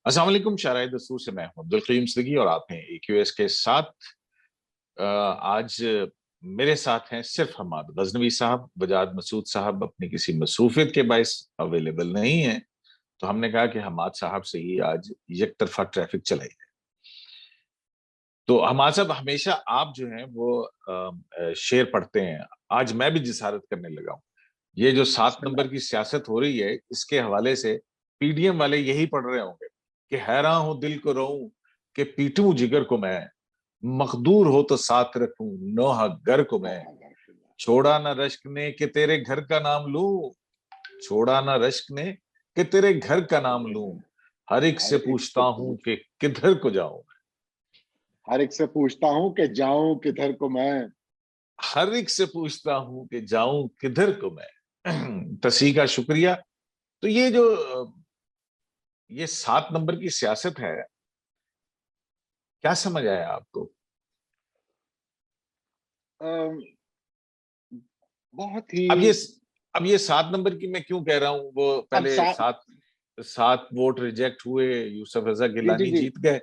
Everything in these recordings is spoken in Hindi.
अस्सलाम वालेकुम। शाराय दस्तूर से मैं हूं अब्दुल करीम सिद्दीकी और आप हैं AQS के साथ। आज मेरे साथ हैं सिर्फ हमाद गजनवी साहब। बजाज मसूद साहब अपनी किसी मसरूफियत के बायस अवेलेबल नहीं है, तो हमने कहा कि हमाद साहब से ही आज एक तरफा ट्रैफिक चलाई है। तो हमाद साहब, हमेशा आप जो हैं वो शेर पढ़ते हैं। आज मैं भी जिसारत करने लगा हूं। ये जो 7 नंबर की सियासत हो रही है, इसके हवाले से PDM वाले यही पढ़ रहे होंगे कि हैरान हो दिल को रोऊं कि पीटूं जिगर को मैं, मखदूर हो तो साथ रखूं नौहा घर को मैं, छोड़ा ना रश्क ने कि तेरे घर का नाम लूं, छोड़ा ना रश्क ने कि तेरे घर का नाम लूं, हर एक से पूछता हूं कि किधर को जाऊं, हर एक से पूछता हूँ कि जाऊं किधर को मैं। हर एक से पूछता हूं कि जाऊं किधर को मैं। तसी का शुक्रिया। तो ये 7 नंबर की सियासत है, क्या समझ आया आपको? अम, बहुत ही। अब ये अब ये 7 नंबर की मैं क्यों कह रहा हूं, वो अब पहले सा सात सात वोट रिजेक्ट हुए, यूसुफ रजा जी जी गिलानी जी। जीत गए,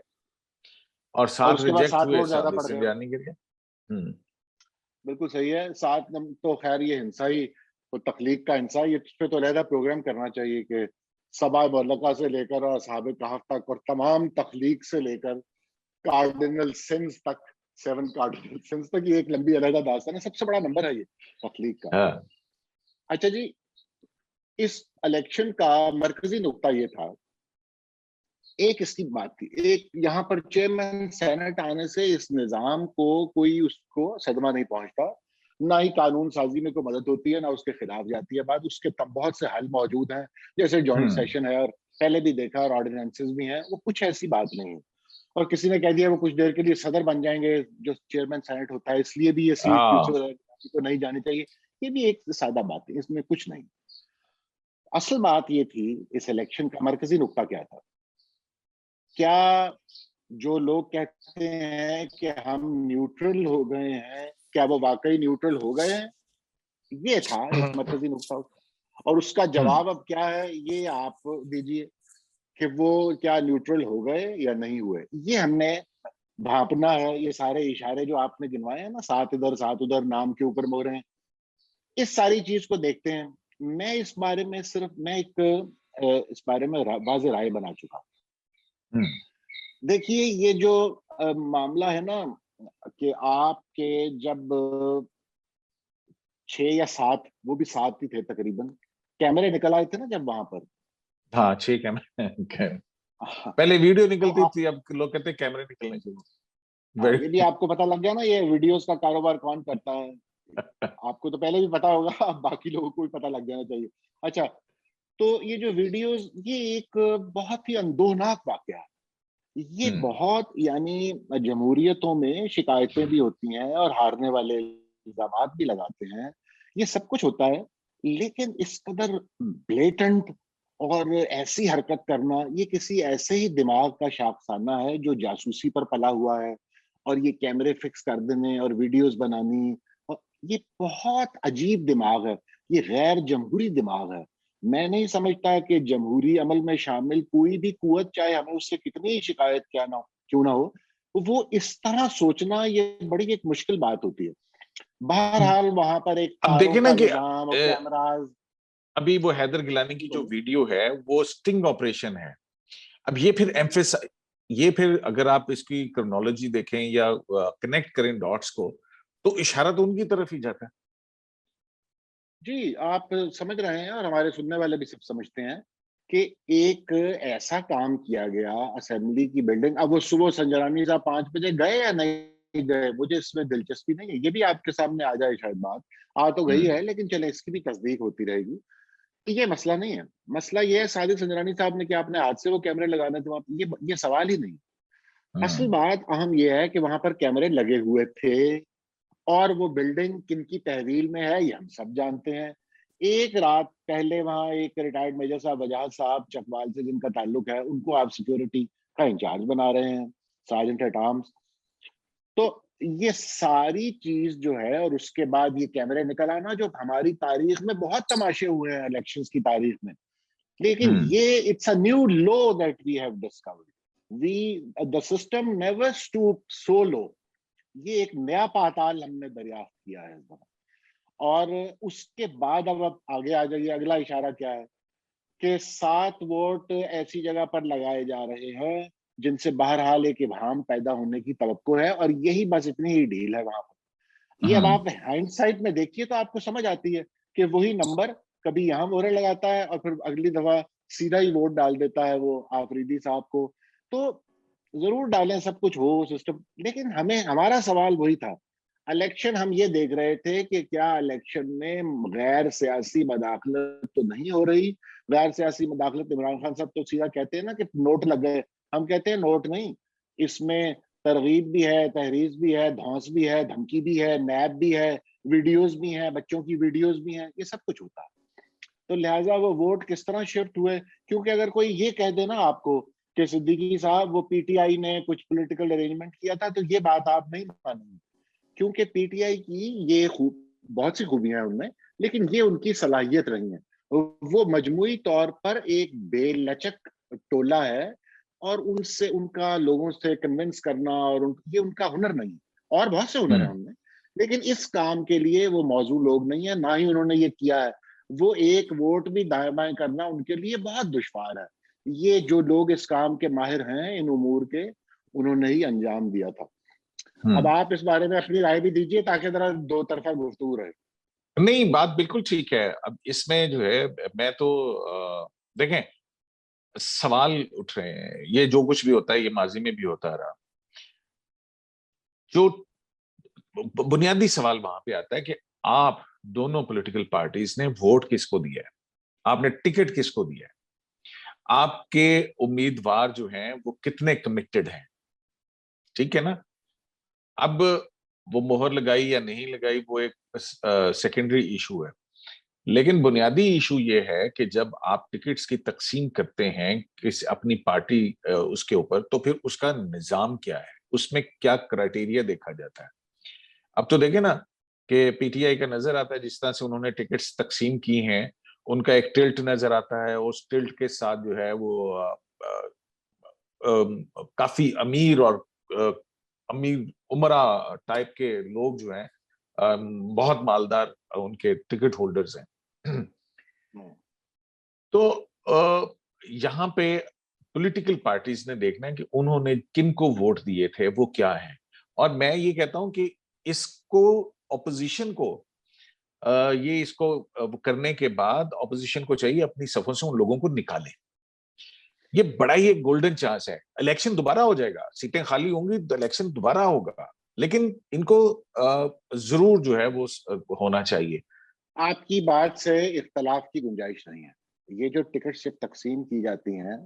और और 7 उसके बाद रिजेक्ट 7 हुए, वोट ज्यादा साबित पड़ गए। सिंधियानी गिर गए। हम्म। बिल्कुल सही है। 7 नंबर तो खैर ये हिंसा ही, वो तखलीक का हिंसा, ये इस पे तो अलहदा प्रोग्राम करना चाहिए कि सबा मुअल्लका से लेकर और असहाब कहफ तक और तमाम तखलीक से लेकर कार्डिनल सिंस तक, 7 कार्डिनल सिंस तक, ये एक लंबी अलहदा दास्तान है। सबसे बड़ा नंबर है ये तखलीक का। हाँ। अच्छा जी, इस इलेक्शन का मरकजी नुक्ता ये था, एक इसकी बात थी, एक यहाँ पर चेयरमैन सेनेट आने से इस निजाम को कोई उसको सदमा नहीं पहुंचता, ना ही कानून साजी में कोई मदद होती है, ना उसके खिलाफ जाती है बात। उसके तब बहुत से हल मौजूद हैं, जैसे जॉइंट हम्म। सेशन है और पहले भी देखा, और ऑर्डिनेंसेस भी हैं। वो कुछ ऐसी बात नहीं है। और किसी ने कह दिया वो कुछ देर के लिए सदर बन जाएंगे, जो चेयरमैन सेनेट होता है, इसलिए भी ये सीट हाँ। यूसुफ को नहीं जानी चाहिए। ये भी एक सादा बात है, इसमें कुछ नहीं। असल बात ये थी, इस इलेक्शन का मरकजी नुक्ता क्या था? क्या जो लोग कहते हैं कि हम न्यूट्रल हो गए हैं, क्या वो वाकई न्यूट्रल हो गए हैं? ये था एक मरकजी नुक्ता। और उसका हम्म। जवाब अब क्या है, ये आप दीजिए कि वो क्या न्यूट्रल हो गए या नहीं हुए। ये हमने भांपना है। ये सारे इशारे जो आपने गिनवाए हैं ना, 7 इधर 7 उधर, नाम के ऊपर मोहरे हैं, इस सारी चीज को देखते हैं। मैं इस बारे में सिर्फ मैं एक इस बारे में वाज़ेह राय बना चुका। हम्म। देखिए, ये जो मामला है ना, कि आपके जब 6 या 7, वो भी 7 ही थे तकरीबन, कैमरे निकल आए थे ना जब वहां पर। हाँ, 6 कैमरे। हाँ, पहले वीडियो तो निकलती आप, थी, अब लोग कहते हैं कैमरे निकलने हाँ, ये भी चाहिए। आपको पता लग गया ना, ये वीडियोस का कारोबार कौन करता है। आपको तो पहले भी पता होगा, अब बाकी लोगों को भी पता लग जाना चाहिए। अच्छा, तो ये जो वीडियोस, ये एक बहुत ही अंदोहनाक वाकया है। ये हम्म। बहुत, यानी जमहूरियतों में शिकायतें भी होती हैं और हारने वाले इल्जामात भी लगाते हैं, ये सब कुछ होता है। लेकिन इस कदर ब्लेटेंट और ऐसी हरकत करना, ये किसी ऐसे ही दिमाग का शाखसाना है जो जासूसी पर पला हुआ है। और ये कैमरे फिक्स कर देने और वीडियोस बनानी, और ये बहुत अजीब दिमाग है। ये गैर जमहूरी दिमाग है। मैं नहीं समझता कि जमहूरी अमल में शामिल कोई भी कुव्वत, चाहे हमें उससे कितनी ही शिकायत क्या ना क्यों ना हो, वो इस तरह सोचना, ये बड़ी एक मुश्किल बात होती है। बहरहाल वहां पर एक अब तारों देखिए ना का कि निजाम और कैमराज। अभी वो हैदर गिलानी की जो वीडियो है वो स्टिंग ऑपरेशन है। अब ये फिर अगर आप इसकी क्रोनोलॉजी देखें या कनेक्ट करें डॉट्स को, तो इशारा तो उनकी तरफ ही जाता है। जी, आप समझ रहे हैं, और हमारे सुनने वाले भी सब समझते हैं कि एक ऐसा काम किया गया असेंबली की बिल्डिंग। अब वो सुबह संजरानी साहब 5 बजे गए या नहीं गए, मुझे इसमें दिलचस्पी नहीं है। ये भी आपके सामने आ जाए शायद बात। आ तो गई हम्म। है, लेकिन चले इसकी भी तस्दीक होती रहेगी। तो ये मसला नहीं है। मसला ये है, सादिक संजरानी साहब ने क्या अपने हाथ से वो कैमरे लगाने थे वहां पे? ये सवाल ही नहीं। असल हम्म। बात अहम यह है कि वहां पर कैमरे लगे हुए थे, और वो बिल्डिंग किनकी तहवील में है ये हम सब जानते हैं। एक रात पहले वहां एक रिटायर्ड मेजर साहब वजाहत साहब चकवाल से, जिनका ताल्लुक है, उनको आप सिक्योरिटी का इंचार्ज बना रहे हैं, सार्जेंट एट आर्म्स। तो ये सारी चीज जो है, और उसके बाद ये कैमरे निकल आना, जो हमारी तारीख में बहुत तमाशे हुए हैं इलेक्शंस की तारीख में। लेकिन ये it's a new low that we have discovered, the system never stoop so low. ये एक नया पाताल हमने दरियाफ्त किया है इस बार। और उसके बाद अब आगे आ जाइए, अगला इशारा क्या है कि 7 वोट ऐसी जगह पर लगाए जा रहे हैं जिनसे बहरहाल एक इबहम पैदा होने की तवक्को है, और यही बस इतनी ही ढील है वहां पर। ये अब आप हाइंडसाइट में देखिए तो आपको समझ आती है कि वही नंबर कभी यहाँ मोहर लगाता है और फिर अगली दफा सीधा ही वोट डाल देता है वो आफरीदी साहब को। तो जरूर डालें, सब कुछ हो सिस्टम, लेकिन हमें हमारा सवाल वही था। इलेक्शन हम ये देख रहे थे कि क्या इलेक्शन में गैर सियासी मदाखलत तो नहीं हो रही। गैर सियासी मदाखलत, इमरान खान साहब तो सीधा कहते हैं ना कि नोट लग गए, हम कहते हैं नोट नहीं, इसमें तरगीब भी है, तहरीज भी है, धौंस भी है, धमकी भी है, नैब भी है, वीडियोस भी हैं, बच्चों की वीडियोस भी हैं, ये सब कुछ होता है। तो लिहाजा वो वोट किस तरह शिफ्ट हुए, क्योंकि अगर कोई ये कह देना आपको कि सिद्दीकी साहब वो पीटीआई ने कुछ पॉलिटिकल अरेंजमेंट किया था, तो ये बात आप नहीं मानेंगे, क्योंकि पीटीआई की ये बहुत सी खूबियां हैं उनमें, लेकिन ये उनकी सलाहियत रही है। वो मजमुई तौर पर एक बेलचक टोला है, और उनसे उनका लोगों से कन्विंस करना और ये उनका हुनर नहीं है। और बहुत से हुनर है उनमें, लेकिन इस काम के लिए वो मौजू लोग नहीं है, ना ही उन्होंने ये किया है। वो एक वोट भी दाएं बाएं करना उनके लिए बहुत दुश्वार है। ये जो लोग इस काम के माहिर हैं इन उमूर के, उन्होंने ही अंजाम दिया था। अब आप इस बारे में अपनी राय भी दीजिए ताकि जरा दो तरफा गुफ्तगू रहे। नहीं, बात बिल्कुल ठीक है। अब इसमें जो है, मैं तो देखें, सवाल उठ रहे हैं, ये जो कुछ भी होता है ये माजी में भी होता रहा। जो बुनियादी सवाल वहां पे आता है कि आप दोनों पॉलिटिकल पार्टीज ने वोट किसको दिया है, आपने टिकट किसको दिया है, आपके उम्मीदवार जो हैं वो कितने कमिटेड हैं, ठीक है ना। अब वो मोहर लगाई या नहीं लगाई वो एक सेकेंडरी इशू है, लेकिन बुनियादी इशू ये है कि जब आप टिकट्स की तकसीम करते हैं किस अपनी पार्टी उसके ऊपर, तो फिर उसका निजाम क्या है, उसमें क्या क्राइटेरिया देखा जाता है। अब तो देखे ना कि पीटीआई का नजर आता है जिस तरह से उन्होंने टिकट्स तकसीम की हैं, उनका एक टिल्ट नजर आता है, उस टिल्ट के साथ जो है वो काफी अमीर और अमीर उमरा टाइप के लोग जो हैं, बहुत मालदार उनके टिकट होल्डर्स हैं। तो यहाँ पे पॉलिटिकल पार्टीज ने देखना है कि उन्होंने किन को वोट दिए थे, वो क्या है। और मैं ये कहता हूं कि इसको ऑपोजिशन को ये इसको करने के बाद ऑपोजिशन को चाहिए अपनी सफों से उन लोगों को निकाले। ये बड़ा ही एक गोल्डन चांस है, इलेक्शन दोबारा हो जाएगा, सीटें खाली होंगी तो इलेक्शन दोबारा होगा, लेकिन इनको जरूर जो है वो होना चाहिए। आपकी बात से इख्तलाफ की गुंजाइश नहीं है। ये जो टिकट सिर्फ तकसीम की जाती हैं,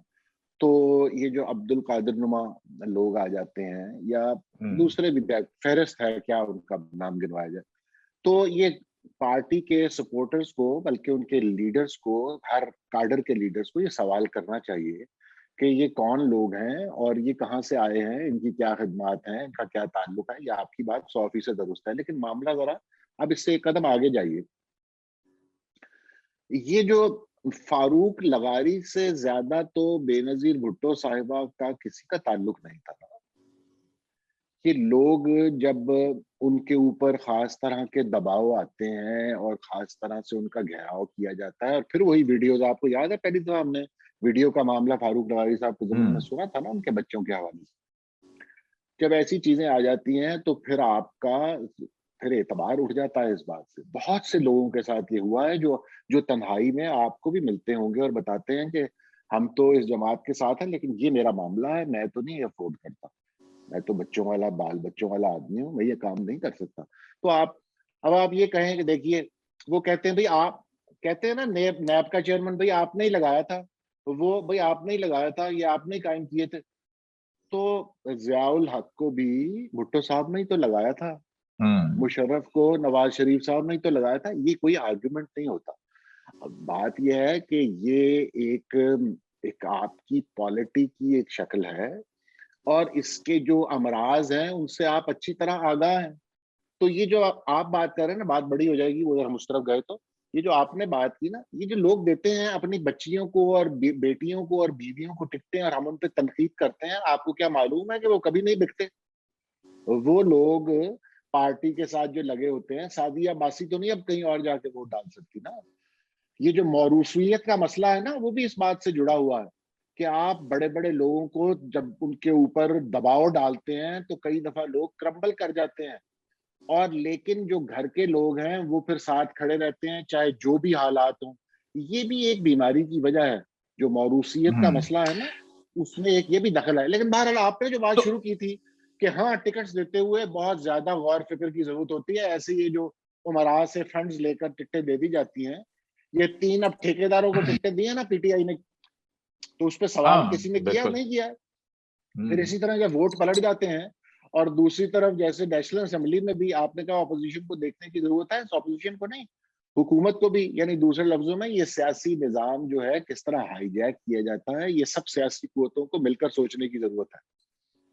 तो ये जो अब्दुल कादिर नुमा लोग आ जाते हैं या दूसरे भी, फेहरिस्त है क्या उनका नाम गिनवाया जाए, तो ये पार्टी के सपोर्टर्स को, बल्कि उनके लीडर्स को, हर काडर के लीडर्स को ये सवाल करना चाहिए कि ये कौन लोग हैं और ये कहाँ से आए हैं, इनकी क्या खिदमात हैं, इनका क्या ताल्लुक है। ये आपकी बात 100% दुरुस्त है, लेकिन मामला जरा अब इससे एक कदम आगे जाइए। ये जो फारूक लगारी से ज्यादा तो बेनजीर भुट्टो साहिबा का किसी का ताल्लुक नहीं था। कि लोग जब उनके ऊपर खास तरह के दबाव आते हैं और खास तरह से उनका घेराव किया जाता है, और फिर वही वीडियोज, आपको याद है पहली तो हमने वीडियो का मामला फारूक लगारी साहब के जमाने में सुना था ना, उनके बच्चों के हवाले से। जब ऐसी चीजें आ जाती हैं तो फिर आपका फिर एतबार उठ जाता है इस बात से। बहुत से लोगों के साथ ये हुआ है जो जो तन्हाई में आपको भी मिलते होंगे और बताते हैं कि हम तो इस जमात के साथ हैं, लेकिन ये मेरा मामला है, मैं तो नहीं अफोर्ड करता, मैं तो बच्चों वाला, बाल बच्चों वाला आदमी हूँ, मैं ये काम नहीं कर सकता। तो आप, अब आप ये कहें कि देखिए, वो कहते हैं भाई, आप कहते हैं ना नैब नैब का चेयरमैन भाई आपने ही लगाया था, वो भाई आपने ही लगाया था, ये आपने ही कायम किए थे। तो जियाउल हक को भी भुट्टो साहब ने ही तो लगाया था, मुशर्रफ को नवाज शरीफ साहब ने ही तो लगाया था। ये कोई आर्गुमेंट नहीं होता। अब बात यह है कि ये एक एक आपकी पॉलिटी की एक शक्ल है, और इसके जो अमराज हैं उनसे आप अच्छी तरह आगाह हैं। तो ये जो आप बात कर रहे हैं ना, बात बड़ी हो जाएगी वो, अगर हम उस तरफ गए तो ये जो आपने बात की ना, ये जो लोग देते हैं अपनी बच्चियों को और बेटियों को और बीवियों को टिकटें और हम उन पे तनकीद करते हैं, आपको क्या मालूम है कि वो कभी नहीं बिकते? वो लोग पार्टी के साथ जो लगे होते हैं, सादिया बासी तो नहीं अब कहीं और जाके वोट डाल सकती ना। ये जो मौरूसियत का मसला है ना, वो भी इस बात से जुड़ा हुआ है कि आप बड़े बड़े लोगों को जब उनके ऊपर दबाव डालते हैं तो कई दफा लोग क्रम्बल कर जाते हैं, और लेकिन जो घर के लोग हैं वो फिर साथ खड़े रहते हैं चाहे जो भी हालात हों। ये भी एक बीमारी की वजह है, जो मौरूसियत का मसला है ना, उसमें एक ये भी दखल है। लेकिन बहरहाल आपने जो बात तो शुरू की थी कि हाँ, टिकट्स देते हुए बहुत ज्यादा गौर फिक्र की जरूरत होती है, ऐसे ये जो उमरा से फंड्स लेकर टिकटें दे दी जाती हैं, ये 3 अब ठेकेदारों को टिकटें दी है ना पीटीआई ने, तो उस पर सवाल हाँ, किसी ने किया बिल्कुल। नहीं किया? फिर हम्म। इसी तरह जब वोट पलट जाते हैं, और दूसरी तरफ जैसे नेशनल असेंबली में भी आपने कहा ऑपोजिशन को देखने की जरूरत है, ऑपोजिशन को नहीं, हुकूमत को भी, यानी दूसरे लफ्जों में ये सियासी निजाम जो है किस तरह हाईजैक किया जाता है, ये सब सियासी कुव्वतों को मिलकर सोचने की जरूरत है।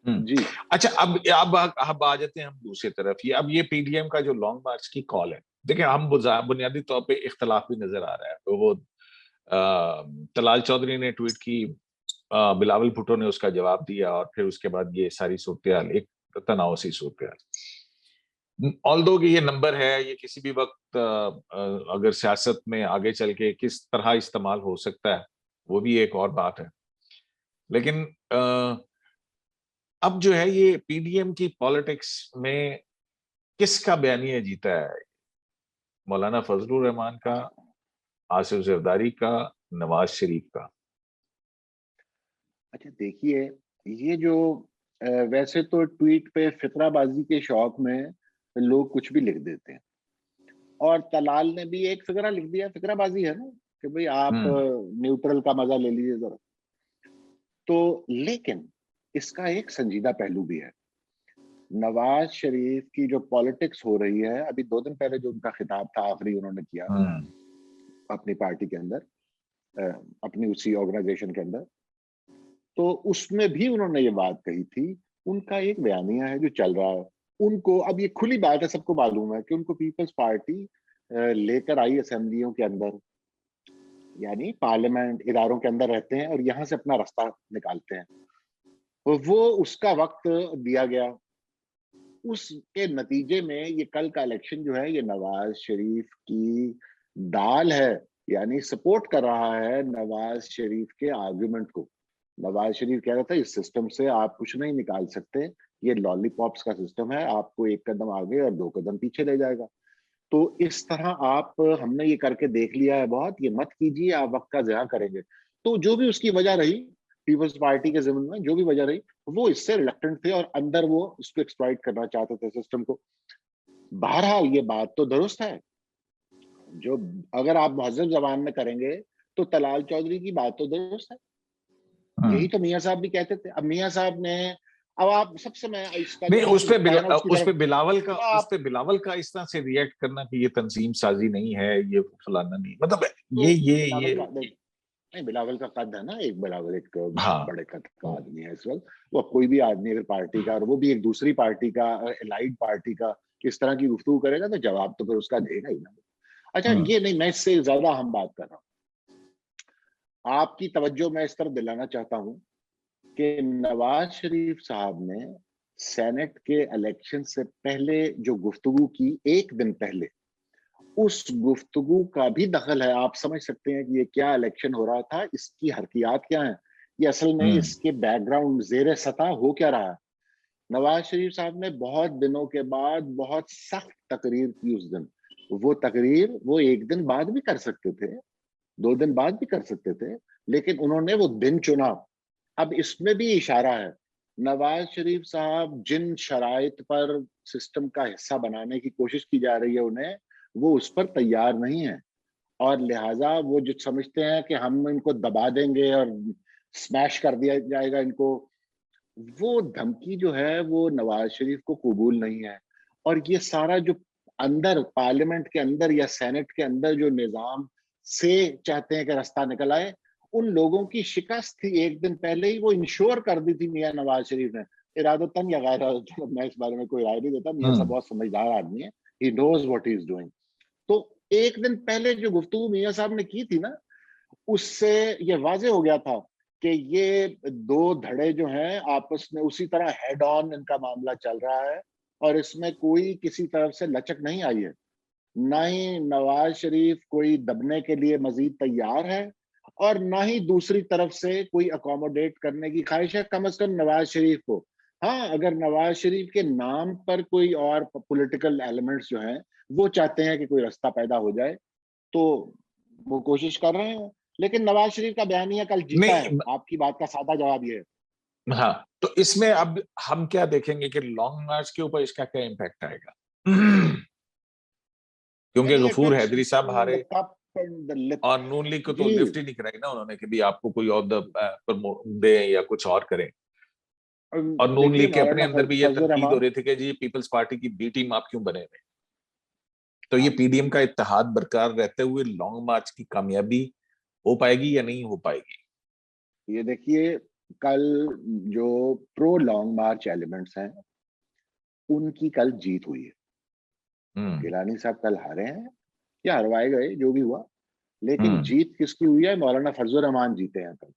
हम्म। जी। अच्छा, अब आ जाते हैं हम दूसरी तरफ। ये अब ये पीडीएम का जो लॉन्ग मार्च की कॉल है, देखिए हम बुनियादी तौर पे इख्तलाफ भी नजर आ रहा है। तो वो तलाल चौधरी ने ट्वीट की, बिलावल भुट्टो ने उसका जवाब दिया, और फिर उसके बाद ये सारी सूरत एक तनाव सी सूरत। ऑल्दो कि ये नंबर है, ये किसी भी वक्त अगर सियासत में आगे चल के किस तरह इस्तेमाल हो सकता है, वो भी एक और बात है। लेकिन अब जो है ये पीडीएम की पॉलिटिक्स में किसका बयानिया जीता है? मौलाना फजलुर रहमान का, आसिफ जरदारी का, नवाज शरीफ का? अच्छा देखिए, ये जो वैसे तो ट्वीट पे फिक्राबाजी के शौक में लोग कुछ भी लिख देते हैं, और तलाल ने भी एक फिक्रा लिख दिया, फिक्राबाजी है ना, कि भाई आप हम्म। न्यूट्रल का मजा ले लीजिए जरा। तो लेकिन इसका एक संजीदा पहलू भी है। नवाज शरीफ की जो पॉलिटिक्स हो रही है, अभी 2 दिन पहले जो उनका खिताब था आखिरी उन्होंने किया हम्म। अपनी पार्टी के अंदर, अपनी उसी ऑर्गेनाइजेशन के अंदर, तो उसमें भी उन्होंने ये बात कही थी। उनका एक बयानिया है जो चल रहा है, उनको अब ये खुली बात है, सबको मालूम है कि उनको पीपल्स पार्टी लेकर आई असेंबलियों के अंदर, यानी पार्लियामेंट इदारों के अंदर रहते हैं और यहाँ से अपना रास्ता निकालते हैं। तो वो उसका वक्त दिया गया, उसके नतीजे में ये कल का इलेक्शन जो है, ये नवाज शरीफ की दाल है, यानी सपोर्ट कर रहा है नवाज शरीफ के आर्गुमेंट को। नवाज शरीफ कह रहा था इस सिस्टम से आप कुछ नहीं निकाल सकते, ये लॉलीपॉप्स का सिस्टम है, आपको एक कदम आगे और 2 कदम पीछे ले जाएगा। तो इस तरह आप, हमने ये करके देख लिया है बहुत, ये मत कीजिए, आप वक्त का ज़या करेंगे। तो जो भी उसकी वजह रही, पीपल्स पार्टी के ज़िम्मे में जो भी वजह रही, वो इससे रिलक्टेंट थे और अंदर वो उसको एक्सप्लॉइट करना चाहते थे सिस्टम को। बहरहाल ये बात तो दुरुस्त है, जो अगर आप महज़ब ज़बान में करेंगे तो तलाल चौधरी की बात तो दुरुस्त है। यही हम्म। तो मियाँ साहब भी कहते थे। अब मियाँ साहब ने, अब आप सबसे, मैं इसका नहीं, जो नुक्ता है ना उसकी तरफ, उस आप पे बिलावल का इस तरह से रिएक्ट करना कि ये तंजीम साजी नहीं है, ये फलाना नहीं, मतलब तो ये बिलावल का नहीं, बिलावल का कद है ना, एक बिलावल एक हाँ। बड़े कद का आदमी है इस वक्त। वो कोई भी आदमी अगर पार्टी का, और वो भी एक दूसरी पार्टी का, एलाइड पार्टी का, इस तरह की गुफ्तगू करेगा तो जवाब तो फिर उसका देगा ही ना। अच्छा, हम्म। ये नहीं, मैं इससे ज्यादा हम बात कर रहा हूँ, आपकी तवज्जो मैं इस तरफ दिलाना चाहता हूँ कि नवाज शरीफ साहब ने सेनेट के इलेक्शन से पहले जो गुफ्तगू की, एक दिन पहले, उस गुफ्तगू का भी दखल है। आप समझ सकते हैं कि ये क्या इलेक्शन हो रहा था, इसकी हरकियात क्या है, ये असल में हम्म। इसके बैकग्राउंड जेर सतह हो क्या रहा है। नवाज शरीफ साहब ने बहुत दिनों के बाद बहुत सख्त तकरीर की उस दिन। वो तकरीर वो एक दिन बाद भी कर सकते थे, 2 दिन बाद भी कर सकते थे, लेकिन उन्होंने वो दिन चुना। अब इसमें भी इशारा है, नवाज शरीफ साहब जिन शराइत पर सिस्टम का हिस्सा बनाने की कोशिश की जा रही है उन्हें, वो उस पर तैयार नहीं है, और लिहाजा वो जो समझते हैं कि हम इनको दबा देंगे और स्मैश कर दिया जाएगा इनको, वो धमकी जो है वो नवाज शरीफ को कबूल नहीं है। और ये सारा जो अंदर पार्लियामेंट के अंदर या सेनेट के अंदर जो निजाम से चाहते हैं कि रास्ता निकल आए, उन लोगों की शिकस्त थी एक दिन पहले ही वो इंश्योर कर दी थी मियाँ नवाज शरीफ ने, इरादतन या गैर इरादतन, मैं इस बारे में कोई राय नहीं देता, मियाँ साहब हम्म। बहुत समझदार आदमी है, he knows what he is doing. तो एक दिन पहले जो गुफ्तगू मियां साहब ने की थी ना, उससे ये वाजे हो गया था कि ये दो धड़े जो हैं आपस में उसी तरह हेड ऑन इनका मामला चल रहा है, और इसमें कोई किसी तरफ से लचक नहीं आई है। ना ही नवाज शरीफ कोई दबने के लिए मजीद तैयार है, और ना ही दूसरी तरफ से कोई अकोमोडेट करने की ख्वाहिश है, कम से कम नवाज शरीफ को। हाँ, अगर नवाज शरीफ के नाम पर कोई और पॉलिटिकल एलिमेंट्स जो हैं वो चाहते हैं कि कोई रास्ता पैदा हो जाए, तो वो कोशिश कर रहे हैं। लेकिन नवाज शरीफ का बयानिया कल जीता है। नहीं, आपकी बात का सादा जवाब ये है। हाँ, तो इसमें अब हम क्या देखेंगे कि लॉन्ग मार्च के ऊपर इसका क्या इम्पैक्ट आएगा? क्योंकि well, it Gafoor will Haidari साहब द हारे, कप एंड द लिप। और नून लीग को तो जी, लिफ्ट ही नहीं कराई ना उन्होंने कि भी आपको कोई और दे या कुछ और करें। और नून देखिए लीग के अपने मौलाना अंदर भी ये फजल तनकीद हो रहमान, रही थी कि जी पीपल्स पार्टी की बी टीम आप क्यों बने हुए? तो ये हाँ, पीडीएम का इत्तेहाद बरकरार रहते हुए लॉन्ग मार्च की कामयाबी हो पाएगी या नहीं हो पाएगी? ये देखिए, कल जो प्रो लॉन्ग मार्च एलिमेंट्स हैं उनकी कल जीत हुई है। हम्म। गिलानी साहब कल हारे हैं या हरवाए गए, जो भी हुआ, लेकिन हम्म। जीत किसकी हुई है? मौलाना फजल रहमान जीते हैं कल।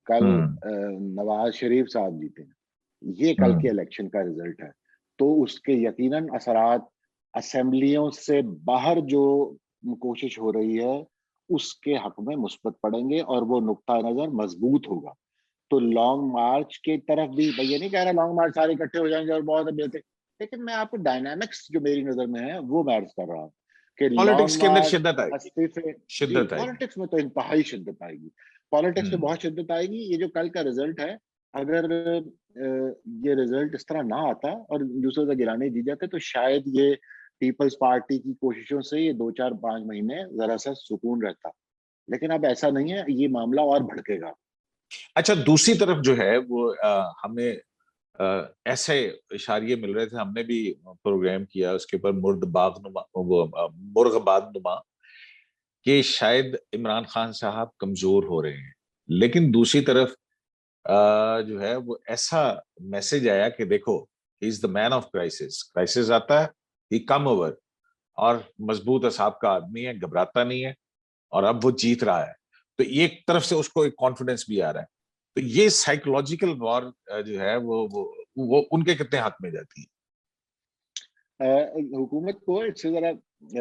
कल हम्म। नवाज शरीफ साहब जीते हैं। ये कल के हम्म। इलेक्शन का रिजल्ट है। तो उसके यकीनन असरात असेंबलियों से बाहर जो कोशिश हो रही है उसके हक में मुस्बत पड़ेंगे, और वो नुक्ता नजर मजबूत होगा। तो लॉन्ग मार्च की तरफ भी, मैं ये नहीं कह रहा लॉन्ग मार्च सारे इकट्ठे हो जाएंगे और बहुत बेहतर, लेकिन मैं आपको डायनामिक्स जो मेरी नजर में है वो मैच कर रहा हूँ कि पॉलिटिक्स लॉन्ग के अंदर मार्च शिद्दत आएगी। अस्तीफे। जी, शिद्दत आएगी। पॉलिटिक्स में तो इंतहाई शिद्दत आएगी। पॉलिटिक्स में हम्म। बहुत शिद्दत आएगी। ये जो कल का रिजल्ट है, अगर ये रिजल्ट इस तरह ना आता और दूसरे का गिराने जीत जाते, तो शायद ये पीपल्स पार्टी की कोशिशों से ये 2 4 5 महीने जरा सा सुकून रहता। लेकिन अब ऐसा नहीं है, ये मामला और भड़केगा। अच्छा, दूसरी तरफ जो है वो हमें ऐसे इशारे मिल रहे थे, हमने भी प्रोग्राम किया उसके ऊपर मुर्दबाग नुमा, वो मुर्गबाद नुमा, कि शायद इमरान खान साहब कमजोर हो रहे हैं। लेकिन दूसरी तरफ जो है वो ऐसा मैसेज आया कि देखो, he is the man of crisis. Crisis आता है, ही कम ओवर, और मजबूत असाब का आदमी है, घबराता नहीं है, और अब वो जीत रहा है। तो एक तरफ से उसको एक कॉन्फिडेंस भी आ रहा है। तो ये साइकोलॉजिकल वॉर जो है वो उनके कितने हाथ में जाती है? हुकूमत को इससे जरा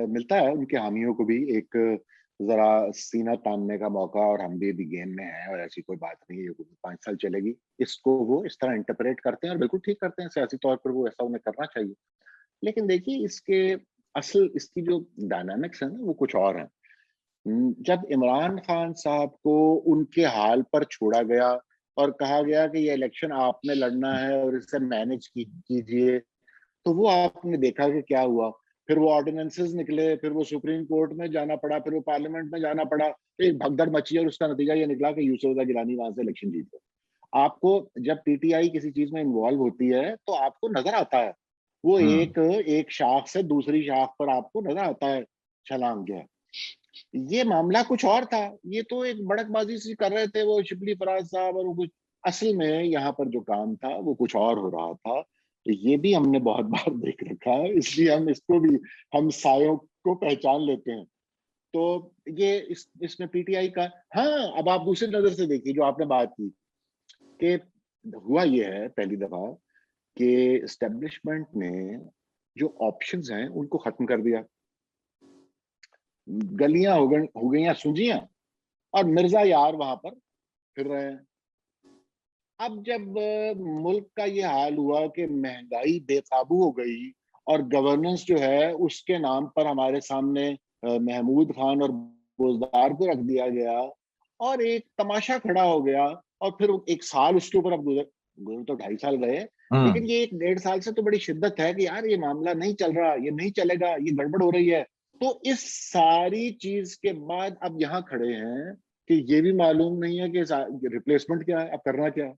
मिलता है, उनके हामियों को भी एक जरा सीना तानने का मौका, और हम भी अभी गेम में हैं और ऐसी कोई बात नहीं है हुकूमत 5 साल चलेगी। इसको वो इस तरह इंटरप्रेट करते हैं और बिल्कुल ठीक करते हैं, सियासी तौर पर वो ऐसा उन्हें करना चाहिए। लेकिन देखिए, इसके असल इसकी जो डायनामिक्स है ना वो कुछ और है। जब इमरान खान साहब को उनके हाल पर छोड़ा गया और कहा गया कि ये इलेक्शन आपने लड़ना है और इसे मैनेज कीजिए, तो वो आपने देखा कि क्या हुआ। फिर वो ऑर्डिनेंसेस निकले, फिर वो सुप्रीम कोर्ट में जाना पड़ा, फिर वो पार्लियामेंट में जाना पड़ा, एक भगदड़ मची, और उसका नतीजा ये निकला कि यूसुफ गिलानी वहां से इलेक्शन जीत गए। आपको जब पीटीआई किसी चीज में इन्वॉल्व होती है तो आपको नजर आता है, वो हम्म। एक एक शाख से दूसरी शाख पर आपको नजर आता है छलांग गया। ये मामला कुछ और था। ये तो एक बड़कबाजी सी कर रहे थे वो शिबली फराज साहब, और वो कुछ असल में यहाँ पर जो काम था वो कुछ और हो रहा था। तो ये भी हमने बहुत बार देख रखा है, इसलिए हम इसको भी, हम सायों को पहचान लेते हैं। तो ये इसमें पीटीआई का, हाँ, अब आप दूसरी नजर से देखिए जो आपने बात की कि हुआ ये है पहली दफा कि एस्टेब्लिशमेंट ने जो ऑप्शंस हैं उनको खत्म कर दिया। गलियां हो गई सूजियां, और मिर्जा यार वहां पर फिर रहे हैं। अब जब मुल्क का ये हाल हुआ कि महंगाई बेकाबू हो गई और गवर्नेंस जो है उसके नाम पर हमारे सामने महमूद खान और बोजदार को रख दिया गया, और एक तमाशा खड़ा हो गया। और फिर एक साल उसके ऊपर अब गुजर गुजर तो 2.5 साल गए, लेकिन हम्म। ये 1 1.5 साल से तो बड़ी शिद्दत है कि यार ये मामला नहीं चल रहा, ये नहीं चलेगा, ये गड़बड़ हो रही है। तो इस सारी चीज के बाद अब यहाँ खड़े हैं कि ये भी मालूम नहीं है कि रिप्लेसमेंट क्या है, अब करना क्या है।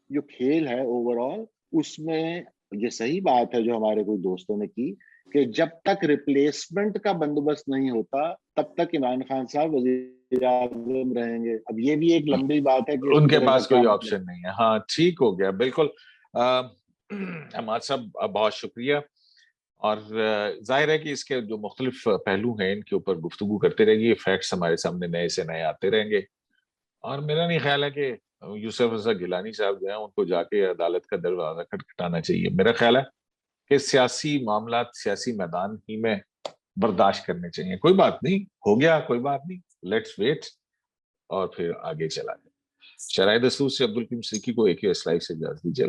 जो खेल है ओवरऑल उसमें, ये सही बात है जो हमारे कोई दोस्तों ने की कि जब तक रिप्लेसमेंट का बंदोबस्त नहीं होता तब तक इमरान खान साहब वजीर आजम रहेंगे। अब ये भी एक लंबी बात है कि इस उनके गुजरे का पास क्या कोई मतलब। ऑप्शन नहीं है। हाँ, ठीक हो गया, बिल्कुल। अहमद साहब बहुत शुक्रिया। और जाहिर है कि इसके जो मुख्तलिफ पहलू हैं इनके ऊपर गुफ्तगू करते रहेंगे, फैक्ट्स हमारे सामने नए से नए आते रहेंगे। और मेरा नहीं ख्याल है कि यूसुफ रजा गिलानी साहब जो है उनको जाके अदालत का दरवाजा खटखटाना चाहिए। मेरा ख्याल है कि सियासी मामलात सियासी मैदान ही में बर्दाश्त करने चाहिए। कोई बात नहीं, हो गया, कोई बात नहीं, लेट्स वेट और फिर आगे चला जाए। शराय दस्तूर से अब्दुल करीम सिद्दीकी को एक ही लाइफ से इजाजत दीजिए।